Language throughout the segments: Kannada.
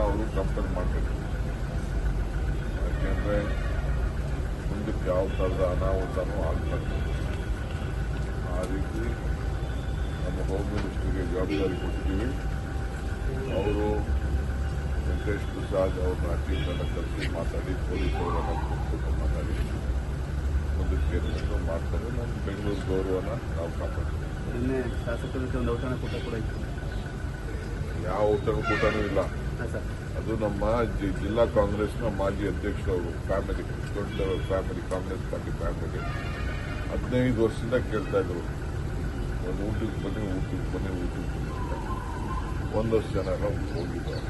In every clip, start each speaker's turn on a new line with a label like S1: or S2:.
S1: ಅವರು ಕಂಪೇರ್ ಮಾಡಬೇಕು. ಯಾಕೆಂದರೆ ಮುಂದಕ್ಕೆ ಯಾವ ಥರದ ಅನಾಹುತನೂ ಆಗ್ತದೆ. ಆ ರೀತಿ ನಮ್ಮ ಹೋಮ್ ಮಿನಿಸ್ಟ್ರಿಗೆ ಜವಾಬ್ದಾರಿ ಕೊಟ್ಟಿದ್ದೀವಿ. ಅವರು ವೆಂಕಟೇಶ್ ಪ್ರಸಾದ್ ಅವ್ರನ್ನ ಟೀಮ್ನೆಲ್ಲ ಕರೆಸಿ ಮಾತಾಡಿ ಪೊಲೀಸವರನ್ನ ಕೂತ್ಕೊಂಡು ಮಾತಾಡಿ ಮುಂದಕ್ಕೆ ಏನೇನು ಮಾಡ್ತಾರೆ. ನಮ್ಮ ಬೆಂಗಳೂರು ಗೌರವನ ನಾವು ಕಾಪಾಡ್ತೀವಿ.
S2: ನಿನ್ನೆ ಶಾಸಕರ ಜೊತೆ ಒಂದು ಔತಣಕೂಟ ಕೂಡ ಇತ್ತು.
S1: ಯಾವ ಔತಣಕೂಟನೂ ಇಲ್ಲ. ಅದು ನಮ್ಮ ಜಿಲ್ಲಾ ಕಾಂಗ್ರೆಸ್ನ ಮಾಜಿ ಅಧ್ಯಕ್ಷರವರು ಫ್ಯಾಮಿಲಿ, ದೊಡ್ಡ ಫ್ಯಾಮಿಲಿ, ಕಾಂಗ್ರೆಸ್ ಪಾರ್ಟಿ ಫ್ಯಾಮಿಲಿ 15 ವರ್ಷದಿಂದ ಕೇಳ್ತಾ ಇದ್ರು, ಒಂದು ಊಟಕ್ಕೆ ಬನ್ನಿ. ಒಂದಷ್ಟು ಜನ ಎಲ್ಲ ಹೋಗಿದ್ದಾರೆ.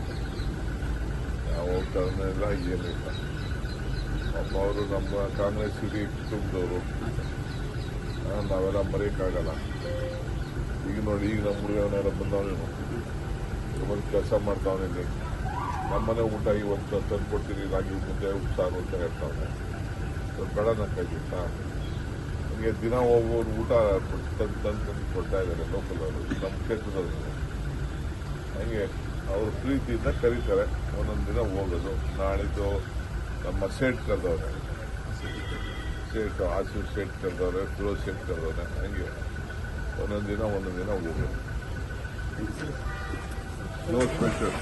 S1: ಯಾವ ಔತಣ ಇಲ್ಲ, ಏನಿಲ್ಲ. ಪಾಪ ಅವರು ನಮ್ಮ ಕಾಂಗ್ರೆಸ್ ಇಡೀ ಕುಟುಂಬದವರು, ನಾವೆಲ್ಲ ಮರೆಯೋಕ್ಕಾಗಲ್ಲ. ಈಗ ನೋಡಿ, ಈಗ ನಮ್ಮ ಹುಡುಗನೆಲ್ಲ ಬಂದವನೇನು ಒಂದು ಕೆಲಸ ಮಾಡ್ತಾವನೇನು, ನಮ್ಮನೆ ಊಟ ಇವತ್ತು ತಂದು ಕೊಡ್ತೀನಿ, ರಾಗಿ ಮುದ್ದೆ ಉಪ್ಸಾರು ಅಂತ ಹೇಳ್ತಾವನೆ. ಕಡನಕ್ಕಾಗಿತ್ತಾ ನನಗೆ ದಿನ ಒಬ್ಬರು ಊಟ ತಂದು ಕೊಡ್ತಾ ಇದ್ದಾರೆ ಲೋಕಲ್ ಅವರು, ನಮ್ಮ ಕ್ಷೇತ್ರದವರು. ಹಂಗೆ ಅವರು ಪ್ರೀತಿಯಿಂದ ಕರೀತಾರೆ, ಒಂದೊಂದು ದಿನ ಹೋಗೋದು. ನಾಳಿದ್ದು ನಮ್ಮ ಸೇಟ್ ಕರೆದವ್ರೆ, ಆಸು ಸೇಟ್ ಕರೆದವ್ರೆ, ಫಿರೋಜ್ ಸೇಟ್ ಕರೆದವ್ರೆ. ಹಂಗೆ ಒಂದೊಂದು ದಿನ ಹೋಗೋದು. No special.